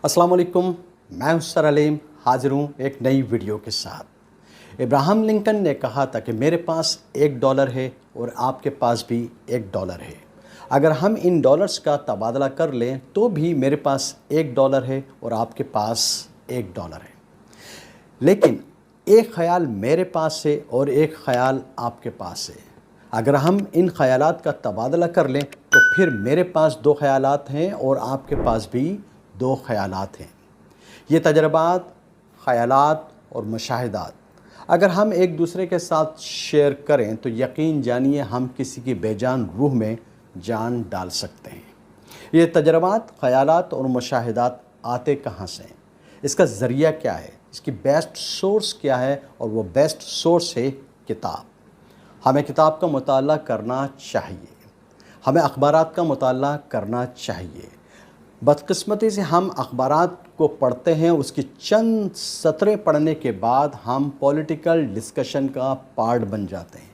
अस्सलाम वालेकुम, मैं हूं सर अलीम, हाजिर हूं एक नई वीडियो के साथ। इब्राहम लिंकन ने कहा था कि मेरे पास $1 है और आपके पास भी $1 है। अगर हम इन डॉलर्स का तबादला कर लें तो भी मेरे पास $1 है और आपके पास $1 है। लेकिन एक ख़याल मेरे पास है और एक ख़याल आपके पास है। अगर हम इन ख़यालात का तबादला कर लें तो फिर मेरे पास 2 ख़यालात हैं और आपके पास भी 2 ख़यालात हैं। ये तजर्बात, ख़यालात और मुशाहिदात अगर हम एक दूसरे के साथ शेयर करें तो यकीन जानिए हम किसी की बेजान रूह में जान डाल सकते हैं। ये तजर्बात, ख़यालात और मुशाहिदात आते कहाँ से हैं? इसका ज़रिया क्या है? इसकी बेस्ट सोर्स क्या है? और वो बेस्ट सोर्स है किताब। हमें किताब का मुताला करना चाहिए, हमें अखबारात का मुताला करना चाहिए। बदकिस्मती से हम अखबारात को पढ़ते हैं, उसकी चंद सतरें पढ़ने के बाद हम पॉलिटिकल डिस्कशन का पार्ट बन जाते हैं।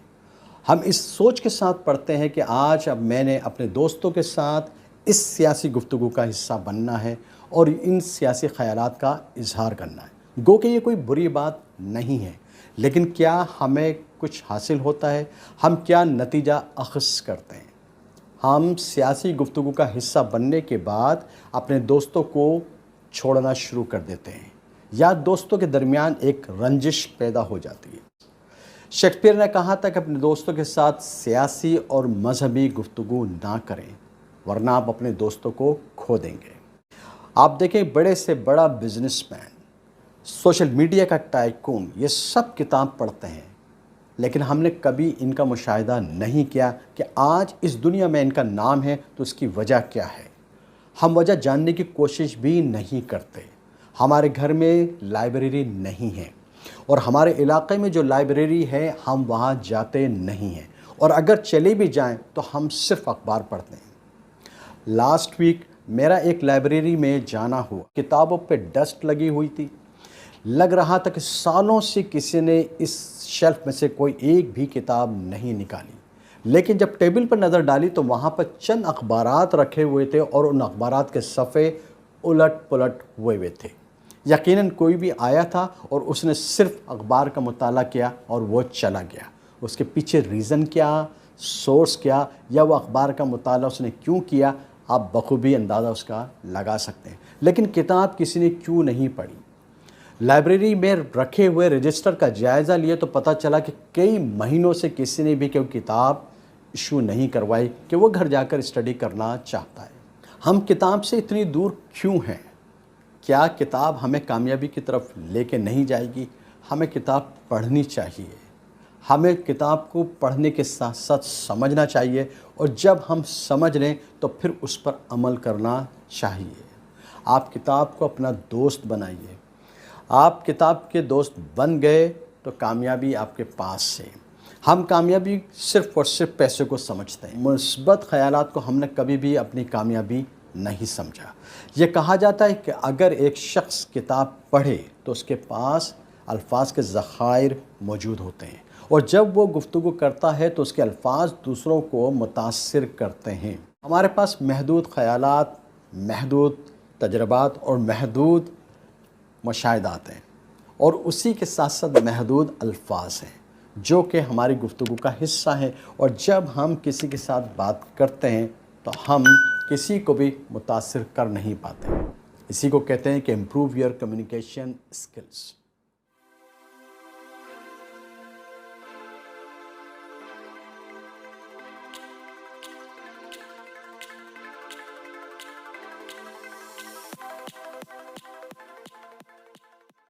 हम इस सोच के साथ पढ़ते हैं कि आज अब मैंने अपने दोस्तों के साथ इस सियासी गुफ्तगू का हिस्सा बनना है और इन सियासी ख़यालात का इजहार करना है। गो कि ये कोई बुरी बात नहीं है, लेकिन क्या हमें कुछ हासिल होता है? हम क्या नतीजा अख़ज़ करते हैं? हम सियासी गुफ्तगू का हिस्सा बनने के बाद अपने दोस्तों को छोड़ना शुरू कर देते हैं या दोस्तों के दरमियान एक रंजिश पैदा हो जाती है। शेक्सपियर ने कहा था कि अपने दोस्तों के साथ सियासी और मजहबी गुफ्तगू ना करें वरना आप अपने दोस्तों को खो देंगे। आप देखें, बड़े से बड़ा बिजनेसमैन, सोशल मीडिया का टाइकून, ये सब किताब पढ़ते हैं, लेकिन हमने कभी इनका मुशाहिदा नहीं किया कि आज इस दुनिया में इनका नाम है तो उसकी वजह क्या है। हम वजह जानने की कोशिश भी नहीं करते। हमारे घर में लाइब्रेरी नहीं है और हमारे इलाके में जो लाइब्रेरी है हम वहाँ जाते नहीं हैं, और अगर चले भी जाएं तो हम सिर्फ अखबार पढ़ते हैं। लास्ट वीक मेरा एक लाइब्रेरी में जाना हुआ। किताबों पे डस्ट लगी हुई थी। लग रहा था कि सालों से किसी ने इस शेल्फ में से कोई एक भी किताब नहीं निकाली, लेकिन जब टेबल पर नज़र डाली तो वहाँ पर चंद अखबारात रखे हुए थे और उन अखबारात के सफ़े उलट पुलट हुए थे। यकीनन कोई भी आया था और उसने सिर्फ अखबार का मुताला किया और वो चला गया। उसके पीछे रीज़न क्या, सोर्स क्या, या वो अखबार का मुताला उसने क्यों किया, आप बखूबी अंदाज़ा उसका लगा सकते हैं। लेकिन किताब किसी ने क्यों नहीं पढ़ी? लाइब्रेरी में रखे हुए रजिस्टर का जायज़ा लिए तो पता चला कि कई महीनों से किसी ने भी कोई किताब इशू नहीं करवाई कि वो घर जाकर स्टडी करना चाहता है। हम किताब से इतनी दूर क्यों हैं? क्या किताब हमें कामयाबी की तरफ लेके नहीं जाएगी? हमें किताब पढ़नी चाहिए, हमें किताब को पढ़ने के साथ साथ समझना चाहिए, और जब हम समझ लें तो फिर उस पर अमल करना चाहिए। आप किताब को अपना दोस्त बनाइए। आप किताब के दोस्त बन गए तो कामयाबी आपके पास से। हम कामयाबी सिर्फ़ और सिर्फ पैसे को समझते हैं। मुस्बत ख़यालात को हमने कभी भी अपनी कामयाबी नहीं समझा। ये कहा जाता है कि अगर एक शख्स किताब पढ़े तो उसके पास अल्फाज के ज़खायर मौजूद होते हैं, और जब वो गुफ्तगू करता है तो उसके अल्फाज दूसरों को मुतासिर करते हैं। हमारे पास महदूद ख़यालात, महदूद तजर्बात और महदूद मुशाहिदात हैं, और उसी के साथ साथ महदूद अल्फाज हैं जो कि हमारी गुफ्तगू का हिस्सा हैं। और जब हम किसी के साथ बात करते हैं तो हम किसी को भी मुतासिर कर नहीं पाते। इसी को कहते हैं कि इम्प्रूव योर कम्युनिकेशन स्किल्स।